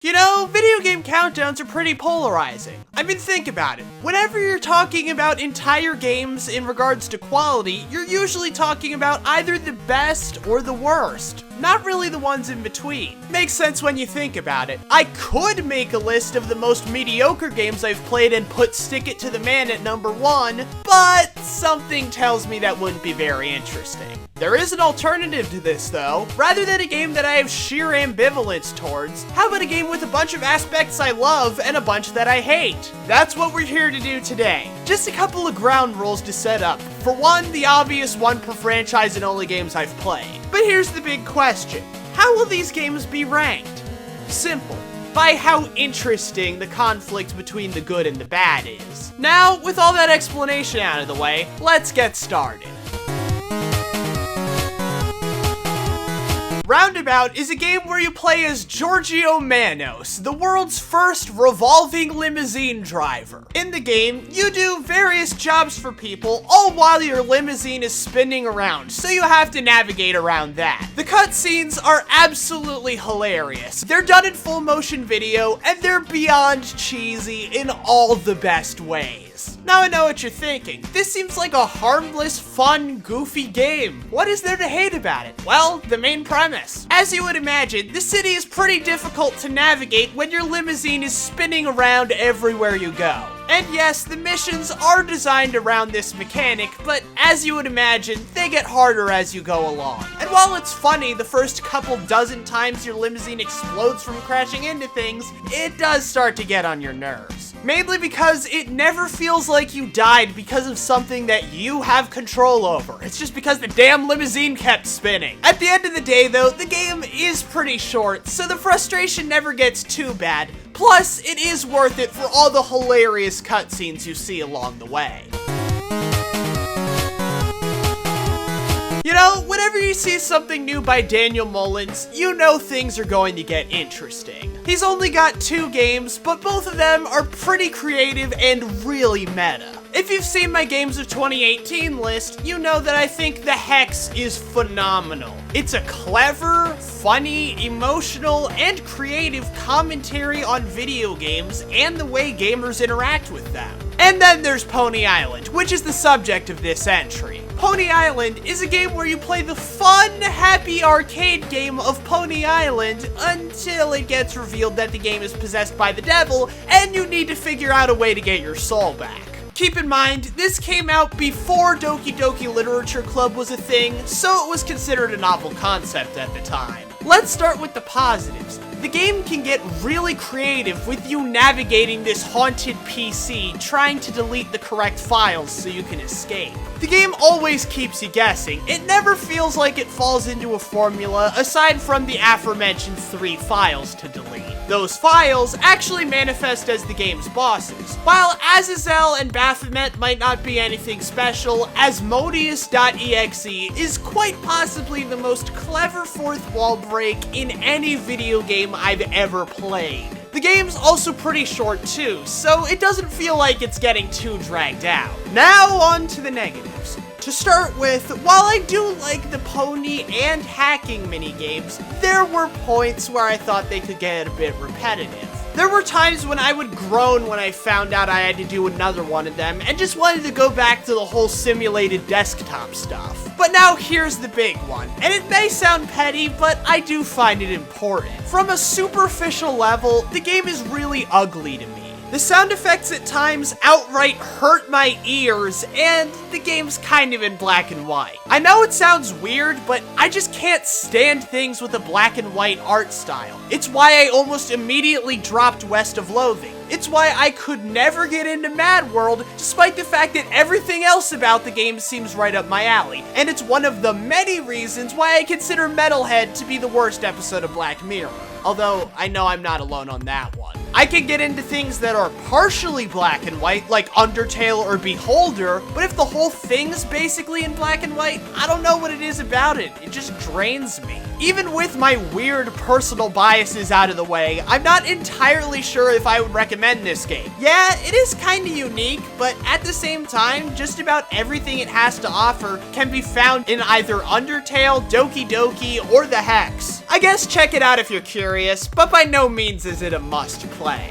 You know, video game countdowns are pretty polarizing. I mean, think about it. Whenever you're talking about entire games in regards to quality, you're usually talking about either the best or the worst. Not really the ones in between. Makes sense when you think about it. I could make a list of the most mediocre games I've played and put Stick It to the Man at number 1, but something tells me that wouldn't be very interesting. There is an alternative to this though. Rather than a game that I have sheer ambivalence towards, how about a game with a bunch of aspects I love and a bunch that I hate? That's what we're here to do today. Just a couple of ground rules to set up. For one, the obvious one per franchise and only games I've played. But here's the big question. How will these games be ranked? Simple. By how interesting the conflict between the good and the bad is. Now, with all that explanation out of the way, let's get started. Roundabout is a game where you play as Giorgio Manos, the world's first revolving limousine driver. In the game, you do various jobs for people, all while your limousine is spinning around, so you have to navigate around that. The cutscenes are absolutely hilarious. They're done in full motion video, and they're beyond cheesy in all the best ways. Now I know what you're thinking. This seems like a harmless, fun, goofy game. What is there to hate about it? Well, the main premise. As you would imagine, the city is pretty difficult to navigate when your limousine is spinning around everywhere you go. And yes, the missions are designed around this mechanic, but as you would imagine, they get harder as you go along. And while it's funny the first couple dozen times your limousine explodes from crashing into things, it does start to get on your nerves. Mainly because it never feels like you died because of something that you have control over. It's just because the damn limousine kept spinning. At the end of the day though, the game is pretty short, so the frustration never gets too bad. Plus, it is worth it for all the hilarious cutscenes you see along the way. You know, whenever you see something new by Daniel Mullins, you know things are going to get interesting. He's only got 2 games, but both of them are pretty creative and really meta. If you've seen my Games of 2018 list, you know that I think The Hex is phenomenal. It's a clever, funny, emotional, and creative commentary on video games and the way gamers interact with them. And then there's Pony Island, which is the subject of this entry. Pony Island is a game where you play the fun, happy arcade game of Pony Island until it gets revealed that the game is possessed by the devil and you need to figure out a way to get your soul back. Keep in mind, this came out before Doki Doki Literature Club was a thing, so it was considered a novel concept at the time. Let's start with the positives. The game can get really creative with you navigating this haunted PC, trying to delete the correct files so you can escape. The game always keeps you guessing. It never feels like it falls into a formula aside from the aforementioned 3 files to delete. Those files actually manifest as the game's bosses. While Azazel and Baphomet might not be anything special, Asmodeus.exe is quite possibly the most clever fourth wall break in any video game I've ever played. The game's also pretty short too, so it doesn't feel like it's getting too dragged out. Now on to the negatives. To start with, while I do like the pony and hacking minigames, there were points where I thought they could get a bit repetitive. There were times when I would groan when I found out I had to do another one of them and just wanted to go back to the whole simulated desktop stuff. But now here's the big one, and it may sound petty, but I do find it important. From a superficial level, the game is really ugly to me. The sound effects at times outright hurt my ears, and the game's kind of in black and white. I know it sounds weird, but I just can't stand things with a black and white art style. It's why I almost immediately dropped West of Loathing. It's why I could never get into Mad World, despite the fact that everything else about the game seems right up my alley. And it's one of the many reasons why I consider Metalhead to be the worst episode of Black Mirror. Although, I know I'm not alone on that one. I can get into things that are partially black and white, like Undertale or Beholder, but if the whole thing's basically in black and white, I don't know what it is about it. It just drains me. even with my weird personal biases out of the way, I'm not entirely sure if I would recommend this game. Yeah, it is kinda unique, but at the same time, just about everything it has to offer can be found in either Undertale, Doki Doki, or the Hex. I guess check it out if you're curious, but by no means is it a must play.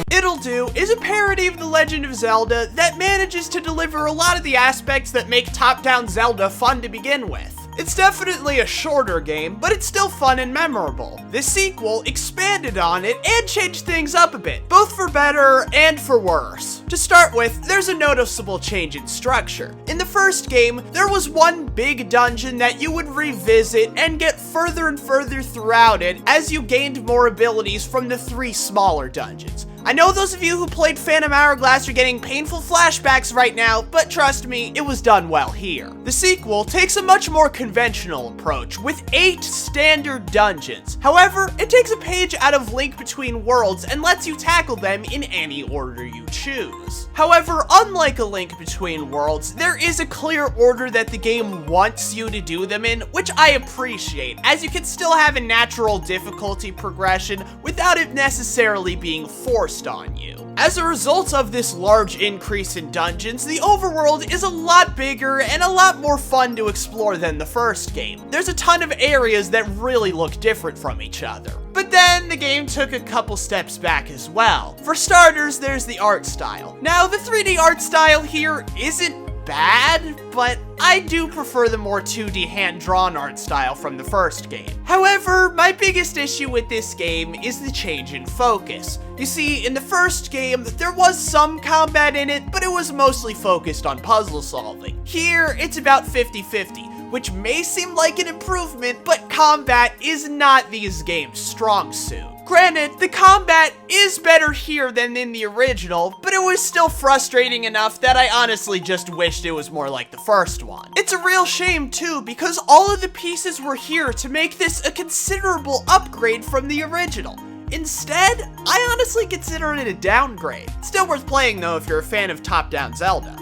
It'll Do is a parody of The Legend of Zelda that manages to deliver a lot of the aspects that make top-down Zelda fun to begin with. It's definitely a shorter game, but it's still fun and memorable. The sequel expanded on it and changed things up a bit, both for better and for worse. To start with, there's a noticeable change in structure. In the first game, there was one big dungeon that you would revisit and get further and further throughout it as you gained more abilities from the 3 smaller dungeons. I know those of you who played Phantom Hourglass are getting painful flashbacks right now, but trust me, it was done well here. The sequel takes a much more conventional approach, with 8 standard dungeons. However, it takes a page out of Link Between Worlds and lets you tackle them in any order you choose. However, unlike A Link Between Worlds, there is a clear order that the game wants you to do them in, which I appreciate, as you can still have a natural difficulty progression without it necessarily being forced on you. As a result of this large increase in dungeons, the overworld is a lot bigger and a lot more fun to explore than the first game. There's a ton of areas that really look different from each other. But then the game took a couple steps back as well. For starters, there's the art style. Now, the 3D art style here isn't bad, but I do prefer the more 2D hand-drawn art style from the first game. However, my biggest issue with this game is the change in focus. You see, in the first game, there was some combat in it, but it was mostly focused on puzzle solving. Here, it's about 50-50, which may seem like an improvement, but combat is not these games' strong suit. Granted, the combat is better here than in the original, but it was still frustrating enough that I honestly just wished it was more like the first one. It's a real shame too, because all of the pieces were here to make this a considerable upgrade from the original. Instead, I honestly consider it a downgrade. Still worth playing though if you're a fan of top-down Zelda.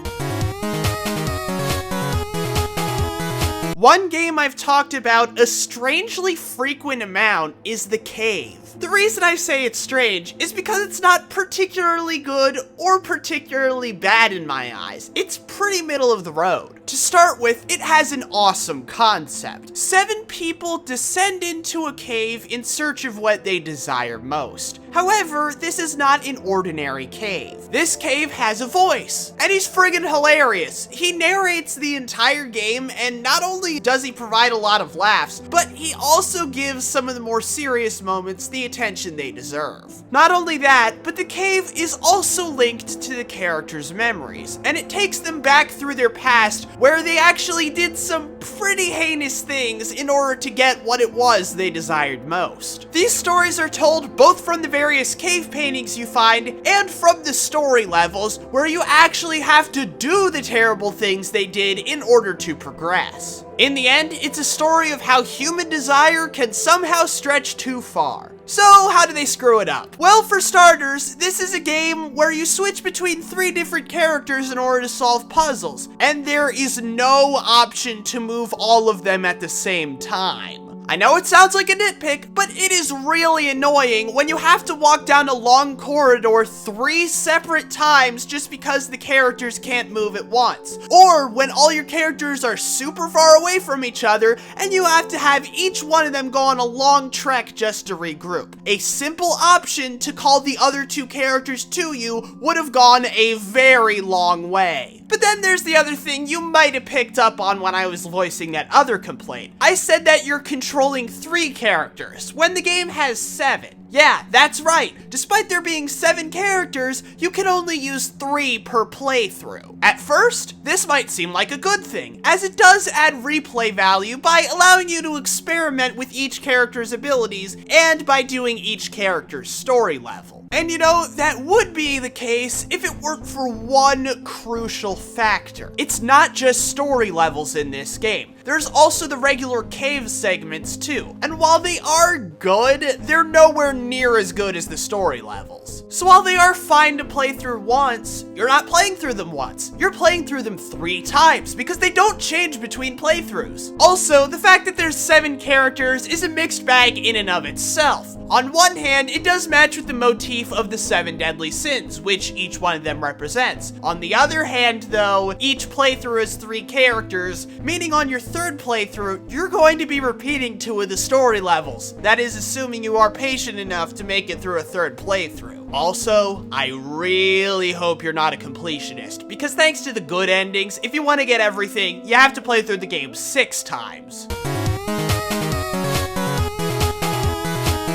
One game I've talked about a strangely frequent amount is The Cave. The reason I say it's strange is because it's not particularly good or particularly bad in my eyes. It's pretty middle of the road. To start with, it has an awesome concept. 7 people descend into a cave in search of what they desire most. However, this is not an ordinary cave. This cave has a voice, and he's friggin' hilarious. He narrates the entire game, and not only does he provide a lot of laughs, but he also gives some of the more serious moments the attention they deserve. Not only that, but the cave is also linked to the characters' memories, and it takes them back through their past where they actually did some pretty heinous things in order to get what it was they desired most. These stories are told both from the various cave paintings you find and from the story levels where you actually have to do the terrible things they did in order to progress. In the end, it's a story of how human desire can somehow stretch too far. So, how do they screw it up? Well, for starters, this is a game where you switch between 3 different characters in order to solve puzzles, and there is no option to move all of them at the same time. I know it sounds like a nitpick, but it is really annoying when you have to walk down a long corridor 3 separate times just because the characters can't move at once. Or when all your characters are super far away from each other and you have to have each one of them go on a long trek just to regroup. A simple option to call the other 2 characters to you would have gone a very long way. But then there's the other thing you might have picked up on when I was voicing that other complaint. I said that you're controlling 3 characters, when the game has 7. Yeah, that's right. Despite there being 7 characters, you can only use 3 per playthrough. At first, this might seem like a good thing, as it does add replay value by allowing you to experiment with each character's abilities and by doing each character's story level. And you know, that would be the case if it weren't for one crucial factor. It's not just story levels in this game. There's also the regular cave segments too. And while they are good, they're nowhere near as good as the story levels. So while they are fine to play through once, you're not playing through them once. You're playing through them 3 times because they don't change between playthroughs. Also, the fact that there's 7 characters is a mixed bag in and of itself. On one hand, it does match with the motif of the 7 deadly sins, which each one of them represents. On the other hand, though, each playthrough has 3 characters, meaning on your 3rd playthrough, you're going to be repeating 2 of the story levels. That is assuming you are patient enough to make it through a 3rd playthrough. Also, I really hope you're not a completionist, because thanks to the good endings, if you want to get everything, you have to play through the game 6 times.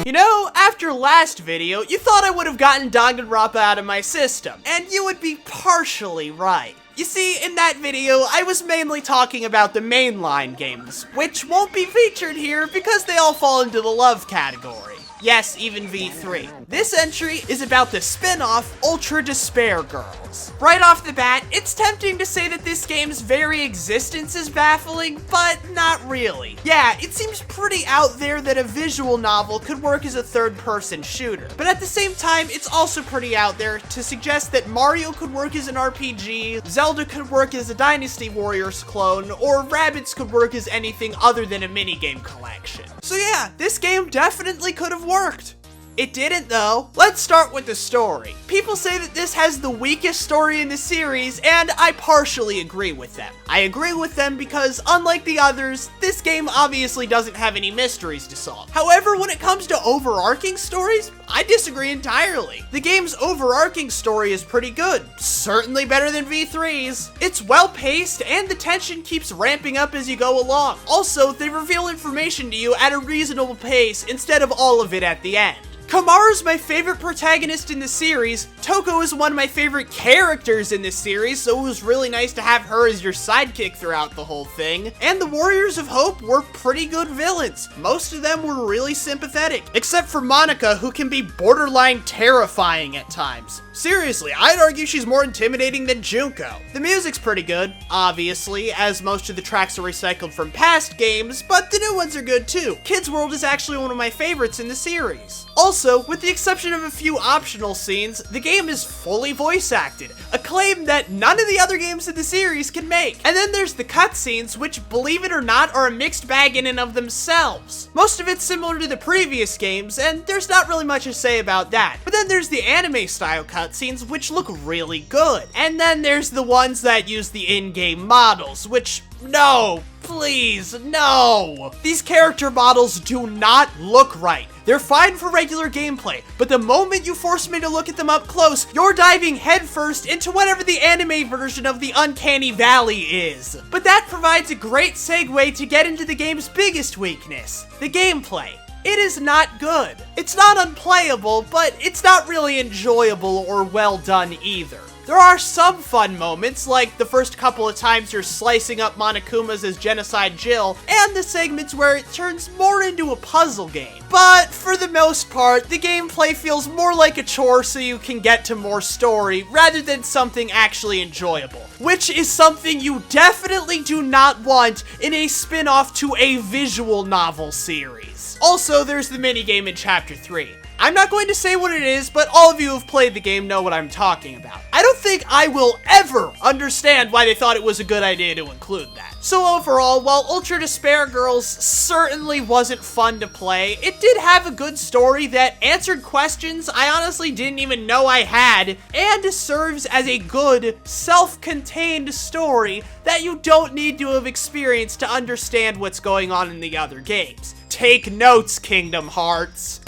You know, after last video, you thought I would have gotten Danganronpa out of my system, and you would be partially right. You see, in that video, I was mainly talking about the mainline games, which won't be featured here because they all fall into the love category. Yes, even V3. This entry is about the spin-off Ultra Despair Girls. Right off the bat, it's tempting to say that this game's very existence is baffling, but not really. Yeah, it seems pretty out there that a visual novel could work as a third-person shooter, but at the same time, it's also pretty out there to suggest that Mario could work as an RPG, Zelda could work as a Dynasty Warriors clone, or Rabbids could work as anything other than a minigame collection. So yeah, this game definitely could have worked. It didn't though. Let's start with the story. People say that this has the weakest story in the series, and I partially agree with them. I agree with them because, unlike the others, this game obviously doesn't have any mysteries to solve. However, when it comes to overarching stories, I disagree entirely. The game's overarching story is pretty good, certainly better than V3's. It's well paced, and the tension keeps ramping up as you go along. Also, they reveal information to you at a reasonable pace instead of all of it at the end. Kamaru's my favorite protagonist in the series, Toko is one of my favorite characters in this series, so it was really nice to have her as your sidekick throughout the whole thing, and the Warriors of Hope were pretty good villains. Most of them were really sympathetic, except for Monica, who can be borderline terrifying at times. Seriously, I'd argue she's more intimidating than Junko. The music's pretty good, obviously, as most of the tracks are recycled from past games, but the new ones are good too. Kids World is actually one of my favorites in the series. Also, with the exception of a few optional scenes, the game is fully voice acted, a claim that none of the other games in the series can make. And then there's the cutscenes, which, believe it or not, are a mixed bag in and of themselves. Most of it's similar to the previous games, and there's not really much to say about that. But then there's the anime-style cutscenes, which look really good. And then there's the ones that use the in-game models, which, no, please, no. These character models do not look right. They're fine for regular gameplay, but the moment you force me to look at them up close, you're diving headfirst into whatever the anime version of the Uncanny Valley is. But that provides a great segue to get into the game's biggest weakness, the gameplay. It is not good. It's not unplayable, but it's not really enjoyable or well done either. There are some fun moments, like the first couple of times you're slicing up Monokumas as Genocide Jill, and the segments where it turns more into a puzzle game. But for the most part, the gameplay feels more like a chore so you can get to more story, rather than something actually enjoyable. Which is something you definitely do not want in a spin-off to a visual novel series. Also, there's the minigame in Chapter 3. I'm not going to say what it is, but all of you who have played the game know what I'm talking about. I don't think I will ever understand why they thought it was a good idea to include that. So overall, while Ultra Despair Girls certainly wasn't fun to play, it did have a good story that answered questions I honestly didn't even know I had, and serves as a good, self-contained story that you don't need to have experienced to understand what's going on in the other games. Take notes, Kingdom Hearts.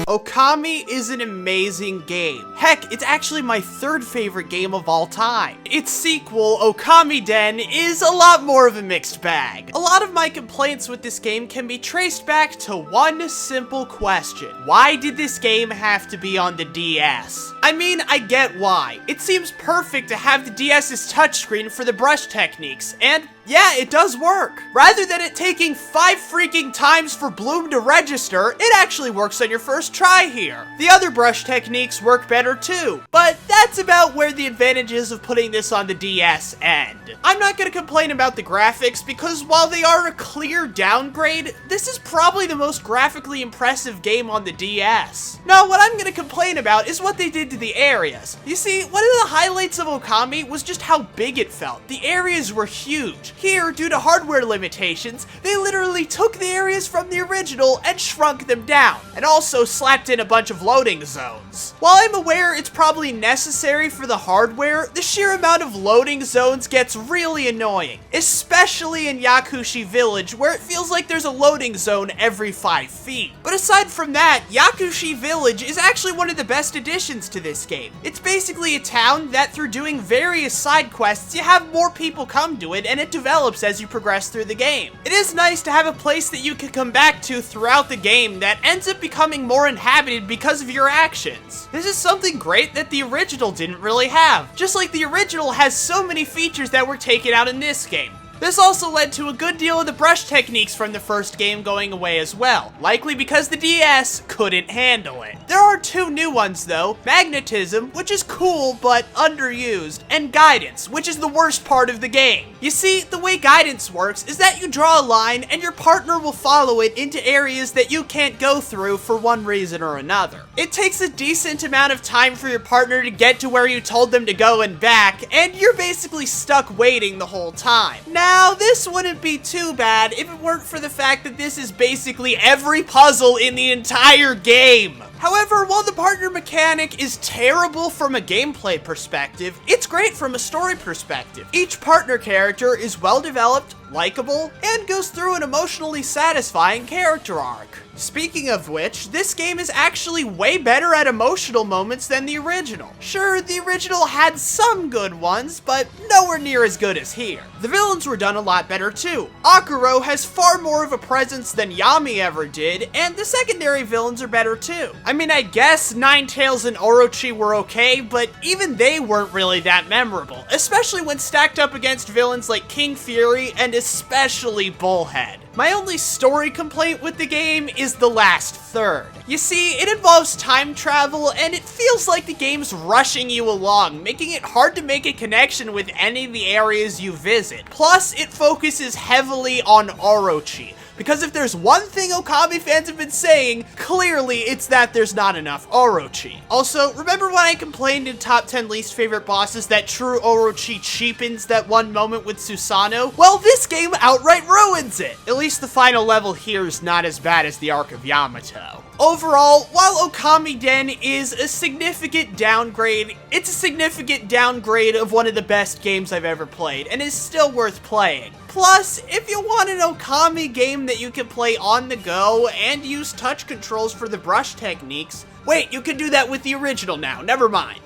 Okami is an amazing game. Heck, it's actually my 3rd favorite game of all time. Its sequel, Okami Den, is a lot more of a mixed bag. A lot of my complaints with this game can be traced back to one simple question. Why did this game have to be on the DS? I mean, I get why. It seems perfect to have the DS's touchscreen for the brush techniques, and Yeah, it does work. Rather than it taking 5 freaking times for Bloom to register, it actually works on your first try here. The other brush techniques work better too, but that's about where the advantages of putting this on the DS end. I'm not gonna complain about the graphics because while they are a clear downgrade, this is probably the most graphically impressive game on the DS. Now, what I'm gonna complain about is what they did to the areas. You see, one of the highlights of Okami was just how big it felt. The areas were huge. Here, due to hardware limitations, they literally took the areas from the original and shrunk them down, and also slapped in a bunch of loading zones. While I'm aware it's probably necessary for the hardware, the sheer amount of loading zones gets really annoying, especially in Yakushi Village, where it feels like there's a loading zone every 5 feet. But aside from that, Yakushi Village is actually one of the best additions to this game. It's basically a town that through doing various side quests, you have more people come to it and it develops as you progress through the game. It is nice to have a place that you can come back to throughout the game that ends up becoming more inhabited because of your actions. This is something great that the original didn't really have, just like the original has so many features that were taken out in this game. This also led to a good deal of the brush techniques from the first game going away as well, likely because the DS couldn't handle it. There are 2 new ones though, Magnetism, which is cool but underused, and Guidance, which is the worst part of the game. You see, the way Guidance works is that you draw a line and your partner will follow it into areas that you can't go through for one reason or another. It takes a decent amount of time for your partner to get to where you told them to go and back, and you're basically stuck waiting the whole time. Now, this wouldn't be too bad if it weren't for the fact that this is basically every puzzle in the entire game. However, while the partner mechanic is terrible from a gameplay perspective, it's great from a story perspective. Each partner character is well developed, likable, and goes through an emotionally satisfying character arc. Speaking of which, this game is actually way better at emotional moments than the original. Sure, the original had some good ones, but nowhere near as good as here. The villains were done a lot better too. Akuro has far more of a presence than Yami ever did, and the secondary villains are better too. I mean, I guess Ninetales and Orochi were okay, but even they weren't really that memorable, especially when stacked up against villains like King Fury and especially Bullhead. My only story complaint with the game is the last third. You see, it involves time travel, and it feels like the game's rushing you along, making it hard to make a connection with any of the areas you visit. Plus, it focuses heavily on Orochi. Because if there's one thing Okami fans have been saying, clearly it's that there's not enough Orochi. Also, remember when I complained in Top 10 Least Favorite Bosses that true Orochi cheapens that one moment with Susanoo? Well, this game outright ruins it! At least the final level here is not as bad as the Arc of Yamato. Overall, while Okami Den is a significant downgrade, it's a significant downgrade of one of the best games I've ever played, and is still worth playing. Plus, if you want an Okami game that you can play on the go and use touch controls for the brush techniques, wait, you can do that with the original now, never mind.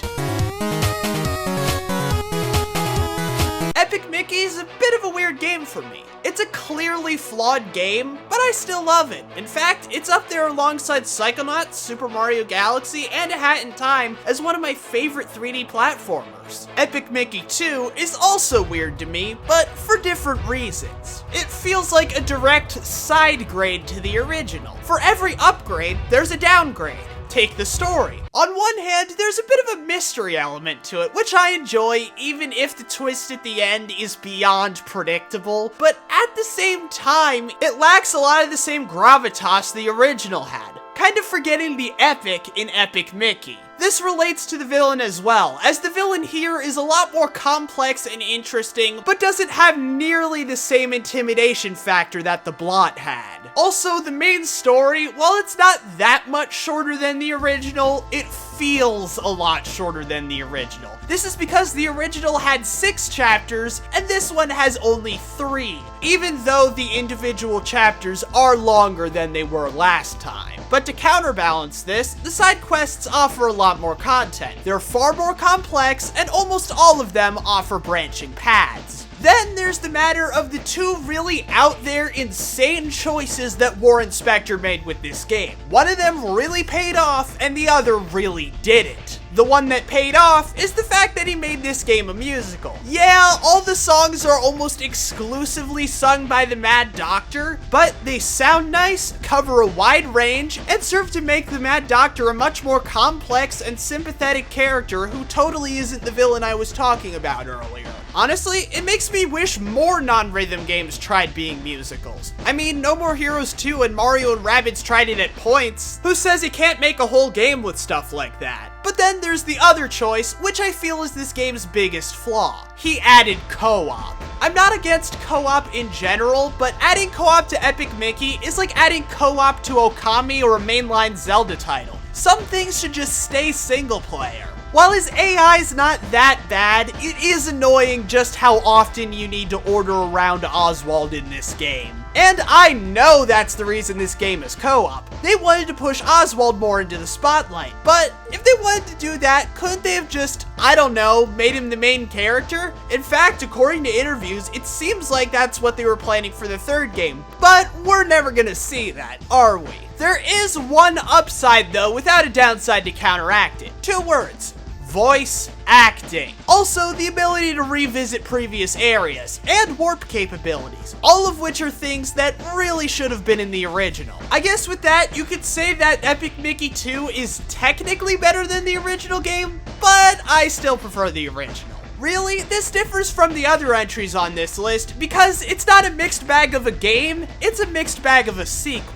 Epic Mickey is a bit of a weird game for me. It's a clearly flawed game, but I still love it. In fact, it's up there alongside Psychonauts, Super Mario Galaxy, and A Hat in Time as one of my favorite 3D platformers. Epic Mickey 2 is also weird to me, but for different reasons. It feels like a direct side grade to the original. For every upgrade, there's a downgrade. Take the story. On one hand, there's a bit of a mystery element to it, which I enjoy, even if the twist at the end is beyond predictable, but at the same time, it lacks a lot of the same gravitas the original had, kind of forgetting the epic in Epic Mickey. This relates to the villain as well, as the villain here is a lot more complex and interesting, but doesn't have nearly the same intimidation factor that the Blot had. Also, the main story, while it's not that much shorter than the original, it feels a lot shorter than the original. This is because the original had 6 chapters, and this one has only 3, even though the individual chapters are longer than they were last time. But to counterbalance this, the side quests offer a lot more content. They're far more complex, and almost all of them offer branching paths. Then there's the matter of the 2 really out there insane choices that Warren Spector made with this game. One of them really paid off and the other really didn't. The one that paid off is the fact that he made this game a musical. Yeah, all the songs are almost exclusively sung by the Mad Doctor, but they sound nice, cover a wide range, and serve to make the Mad Doctor a much more complex and sympathetic character who totally isn't the villain I was talking about earlier. Honestly, it makes me wish more non-rhythm games tried being musicals. I mean, No More Heroes 2 and Mario and Rabbids tried it at points. Who says you can't make a whole game with stuff like that? But then there's the other choice, which I feel is this game's biggest flaw. He added co-op. I'm not against co-op in general, but adding co-op to Epic Mickey is like adding co-op to Okami or a mainline Zelda title. Some things should just stay single player. While his AI's not that bad, it is annoying just how often you need to order around Oswald in this game. And I know that's the reason this game is co-op. They wanted to push Oswald more into the spotlight. But if they wanted to do that, couldn't they have just, I don't know, made him the main character? In fact, according to interviews, it seems like that's what they were planning for the third game. But we're never gonna see that, are we? There is one upside though, without a downside to counteract it. 2 words. Voice acting. Also, the ability to revisit previous areas, and warp capabilities, all of which are things that really should have been in the original. I guess with that, you could say that Epic Mickey 2 is technically better than the original game, but I still prefer the original. Really, this differs from the other entries on this list because it's not a mixed bag of a game, it's a mixed bag of a sequel.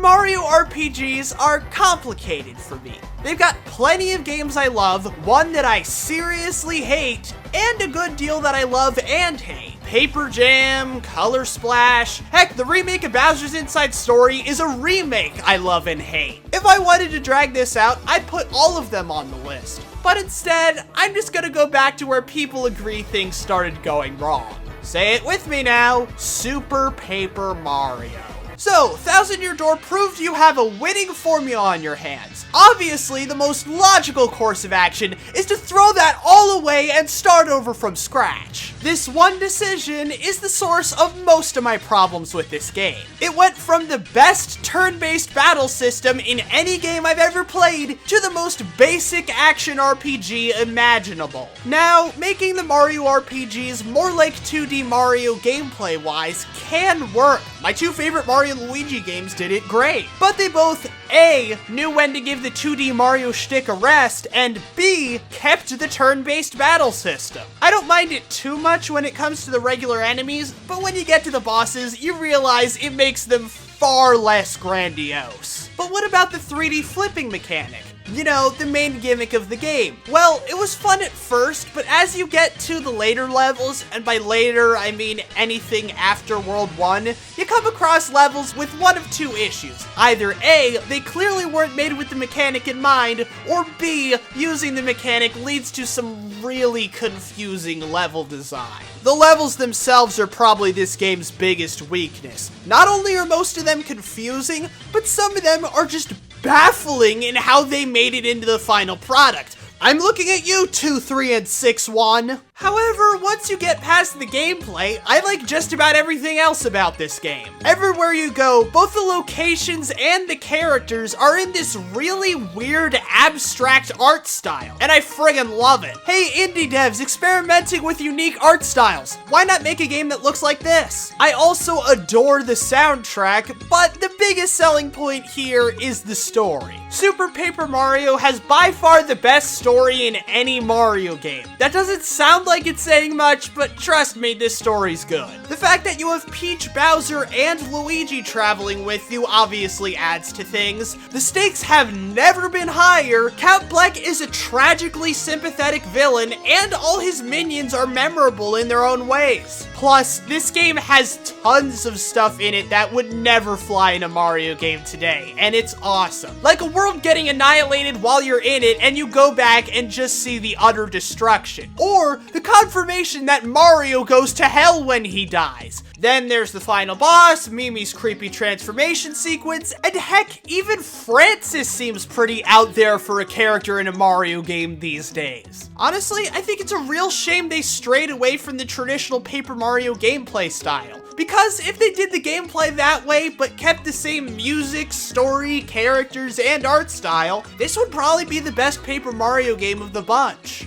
Mario RPGs are complicated for me. They've got plenty of games I love, one that I seriously hate, and a good deal that I love and hate. Paper Jam, Color Splash, heck, the remake of Bowser's Inside Story is a remake I love and hate. If I wanted to drag this out, I'd put all of them on the list. But instead, I'm just gonna go back to where people agree things started going wrong. Say it with me now, Super Paper Mario. So, Thousand Year Door proved you have a winning formula on your hands. Obviously, the most logical course of action is to throw that all away and start over from scratch. This one decision is the source of most of my problems with this game. It went from the best turn-based battle system in any game I've ever played to the most basic action RPG imaginable. Now, making the Mario RPGs more like 2D Mario gameplay-wise can work. My 2 favorite Mario and Luigi games did it great, but they both A, knew when to give the 2D Mario shtick a rest, and B, kept the turn-based battle system. I don't mind it too much when it comes to the regular enemies, but when you get to the bosses, you realize it makes them far less grandiose. But what about the 3D flipping mechanic? You know, the main gimmick of the game. Well, it was fun at first, but as you get to the later levels, and by later I mean anything after World 1, you come across levels with one of 2 issues. Either A, they clearly weren't made with the mechanic in mind, or B, using the mechanic leads to some really confusing level design. The levels themselves are probably this game's biggest weakness. Not only are most of them confusing, but some of them are just baffling in how they made it into the final product. I'm looking at you, 2, 3, and 6, 1. However, once you get past the gameplay, I like just about everything else about this game. Everywhere you go, both the locations and the characters are in this really weird, abstract art style, and I friggin' love it. Hey, indie devs experimenting with unique art styles. Why not make a game that looks like this? I also adore the soundtrack, but the biggest selling point here is the story. Super Paper Mario has by far the best story in any Mario game. That doesn't sound like it's saying much, but trust me, this story's good. The fact that you have Peach, Bowser, and Luigi traveling with you obviously adds to things. The stakes have never been higher. Count Bleck is a tragically sympathetic villain, and all his minions are memorable in their own ways. Plus, this game has tons of stuff in it that would never fly in a Mario game today, and it's awesome. Like a world getting annihilated while you're in it, and you go back and just see the utter destruction. Or the confirmation that Mario goes to hell when he dies. Then there's the final boss, Mimi's creepy transformation sequence, and heck, even Francis seems pretty out there for a character in a Mario game these days. Honestly, I think it's a real shame they strayed away from the traditional Paper Mario gameplay style. Because if they did the gameplay that way, but kept the same music, story, characters, and art style, this would probably be the best Paper Mario game of the bunch.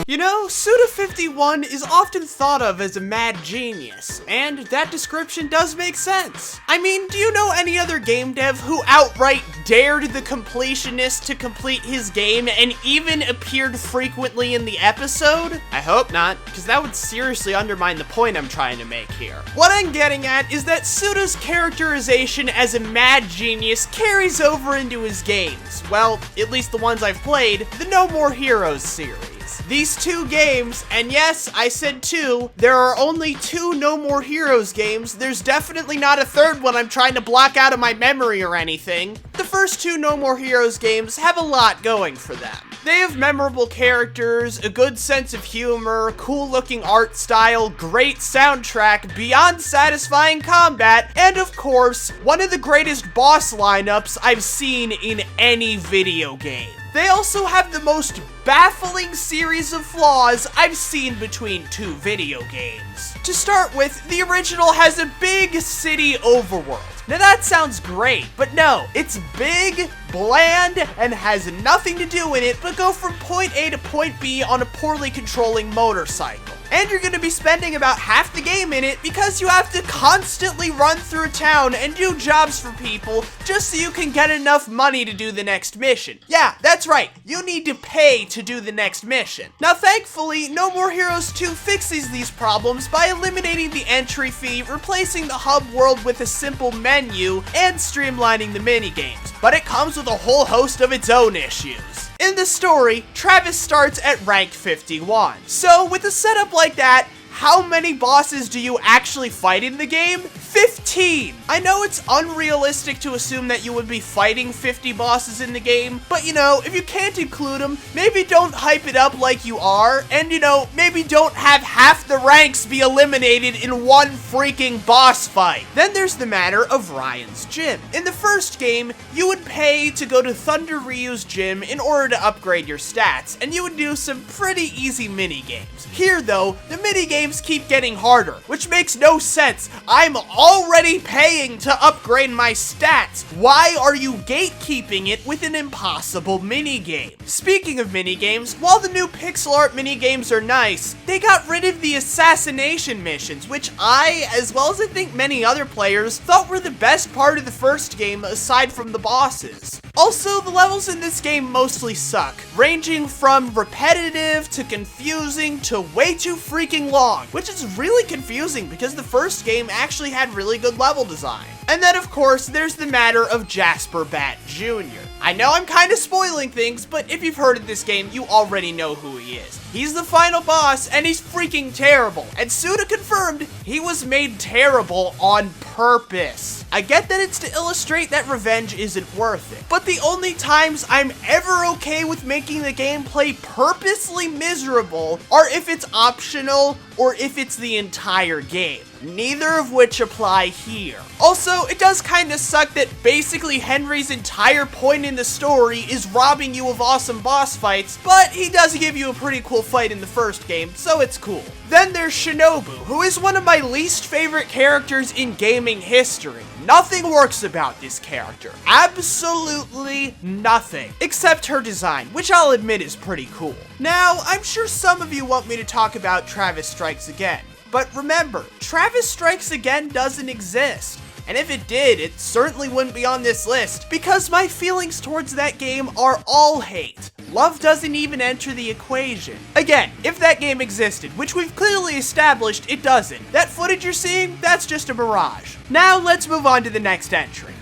You know, Suda51 is often thought of as a mad genius, and that description does make sense. I mean, do you know any other game dev who outright dared the completionist to complete his game and even appeared frequently in the episode? I hope not, because that would seriously undermine the point I'm trying to make here. What I'm getting at is that Suda's characterization as a mad genius carries over into his games. Well, at least the ones I've played, the No More Heroes series. These two games, and yes, I said two, there are only two No More Heroes games. There's definitely not a third one I'm trying to block out of my memory or anything. The first two No More Heroes games have a lot going for them. They have memorable characters, a good sense of humor, cool-looking art style, great soundtrack, beyond satisfying combat, and of course, one of the greatest boss lineups I've seen in any video game. They also have the most baffling series of flaws I've seen between two video games. To start with, the original has a big city overworld. Now that sounds great, but no, it's big, bland, and has nothing to do in it but go from point A to point B on a poorly controlling motorcycle. And you're gonna be spending about half the game in it because you have to constantly run through town and do jobs for people just so you can get enough money to do the next mission. Yeah, that's right, you need to pay to do the next mission. Now thankfully, No More Heroes 2 fixes these problems by eliminating the entry fee, replacing the hub world with a simple menu, and streamlining the minigames. But it comes with a whole host of its own issues. In the story, Travis starts at rank 51. So with a setup like that, how many bosses do you actually fight in the game? 15! I know it's unrealistic to assume that you would be fighting 50 bosses in the game, but you know, if you can't include them, maybe don't hype it up like you are, and you know, maybe don't have half the ranks be eliminated in one freaking boss fight. Then there's the matter of Ryan's gym. In the first game, you would pay to go to Thunder Ryu's gym in order to upgrade your stats, and you would do some pretty easy mini-games. Here though, the mini-games keep getting harder, which makes no sense. I'm already paying to upgrade my stats. Why are you gatekeeping it with an impossible minigame? Speaking of minigames, while the new pixel art minigames are nice, they got rid of the assassination missions, which I, as well as I think many other players, thought were the best part of the first game aside from the bosses. Also, the levels in this game mostly suck, ranging from repetitive to confusing to way too freaking long, which is really confusing because the first game actually had really good level design. And then of course, there's the matter of Jasper Bat Jr. I know I'm kind of spoiling things, but if you've heard of this game, you already know who he is. He's the final boss, and he's freaking terrible. And Suda confirmed he was made terrible on purpose. I get that it's to illustrate that revenge isn't worth it, but the only times I'm ever okay with making the gameplay purposely miserable are if it's optional or if it's the entire game. Neither of which apply here. Also, it does kinda suck that basically Henry's entire point in the story is robbing you of awesome boss fights, but he does give you a pretty cool fight in the first game, so it's cool. Then there's Shinobu, who is one of my least favorite characters in gaming history. Nothing works about this character. Absolutely nothing. Except her design, which I'll admit is pretty cool. Now, I'm sure some of you want me to talk about Travis Strikes Again. But remember, Travis Strikes Again doesn't exist. And if it did, it certainly wouldn't be on this list, because my feelings towards that game are all hate. Love doesn't even enter the equation. Again, if that game existed, which we've clearly established it doesn't, that footage you're seeing, that's just a mirage. Now let's move on to the next entry.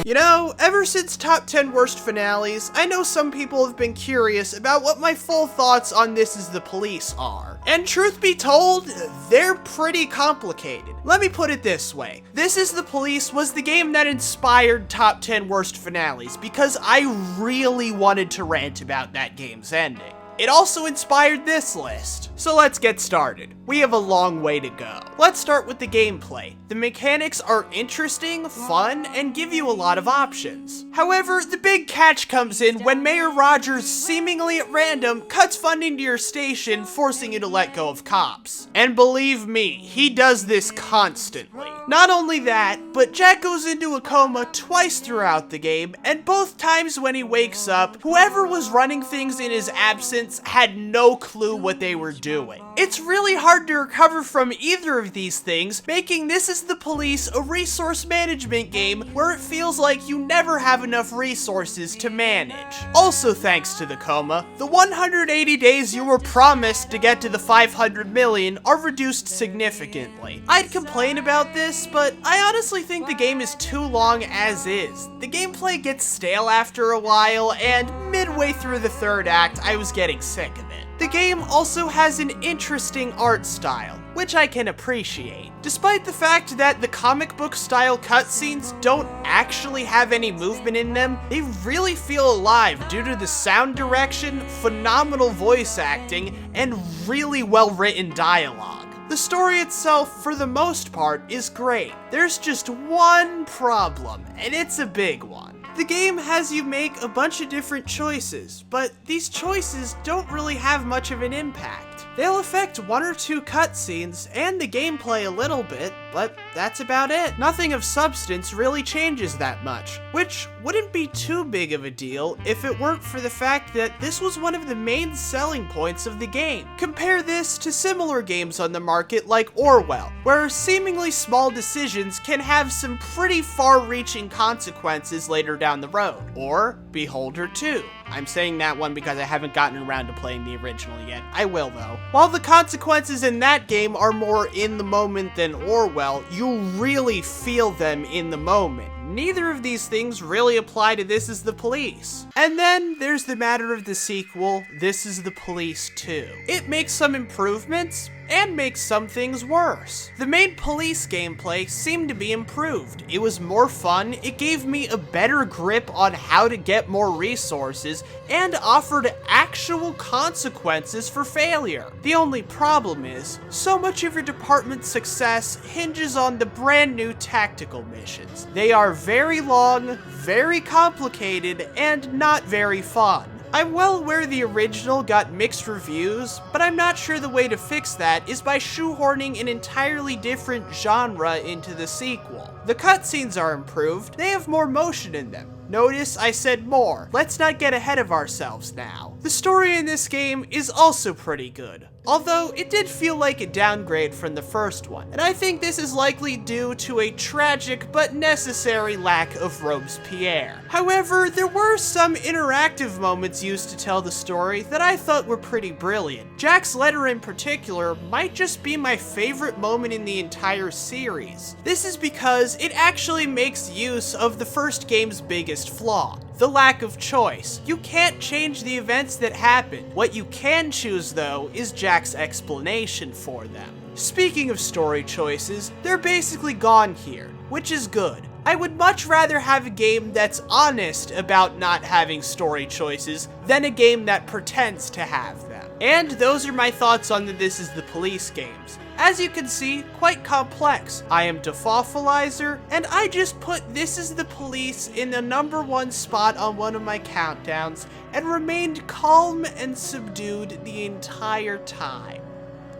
You know, ever since top 10 worst finales, I know some people have been curious about what my full thoughts on This Is the Police are. And truth be told, they're pretty complicated. Let me put it this way. This Is the Police was the game that inspired top 10 worst finales because I really wanted to rant about that game's ending. It also inspired this list. So let's get started. We have a long way to go. Let's start with the gameplay. The mechanics are interesting, fun, and give you a lot of options. However, the big catch comes in when Mayor Rogers, seemingly at random, cuts funding to your station, forcing you to let go of cops. And believe me, he does this constantly. Not only that, but Jack goes into a coma twice throughout the game, and both times when he wakes up, whoever was running things in his absence had no clue what they were doing. It's really hard to recover from either of these things, making This Is the Police a resource management game where it feels like you never have enough resources to manage. Also thanks to the coma, the 180 days you were promised to get to the 500 million are reduced significantly. I'd complain about this, but I honestly think the game is too long as is. The gameplay gets stale after a while, and midway through the third act, I was getting sick of it. The game also has an interesting art style, which I can appreciate. Despite the fact that the comic book style cutscenes don't actually have any movement in them, they really feel alive due to the sound direction, phenomenal voice acting, and really well written dialogue. The story itself, for the most part, is great. There's just one problem, and it's a big one. The game has you make a bunch of different choices, but these choices don't really have much of an impact. They'll affect one or two cutscenes and the gameplay a little bit, but that's about it. Nothing of substance really changes that much, which wouldn't be too big of a deal if it weren't for the fact that this was one of the main selling points of the game. Compare this to similar games on the market like Orwell, where seemingly small decisions can have some pretty far-reaching consequences later down the road. Or Beholder 2. I'm saying that one because I haven't gotten around to playing the original yet. I will though. While the consequences in that game are more in the moment than Orwell, you really feel them in the moment. Neither of these things really apply to This Is the Police. And then there's the matter of the sequel, This Is the Police 2. It makes some improvements, and makes some things worse. The main police gameplay seemed to be improved. It was more fun, it gave me a better grip on how to get more resources, and offered actual consequences for failure. The only problem is, so much of your department's success hinges on the brand new tactical missions. They are very long, very complicated, and not very fun. I'm well aware the original got mixed reviews, but I'm not sure the way to fix that is by shoehorning an entirely different genre into the sequel. The cutscenes are improved, they have more motion in them. Notice I said more. Let's not get ahead of ourselves now. The story in this game is also pretty good, although it did feel like a downgrade from the first one, and I think this is likely due to a tragic but necessary lack of Robespierre. However, there were some interactive moments used to tell the story that I thought were pretty brilliant. Jack's letter in particular might just be my favorite moment in the entire series. This is because it actually makes use of the first game's biggest flaw. The lack of choice. You can't change the events that happen. What you can choose, though, is Jack's explanation for them. Speaking of story choices, they're basically gone here, which is good. I would much rather have a game that's honest about not having story choices than a game that pretends to have them. And those are my thoughts on the This Is the Police games. As you can see, quite complex. I am Defoffalizer, and I just put This Is the Police in the #1 spot on one of my countdowns, and remained calm and subdued the entire time.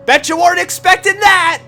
Bet you weren't expecting that!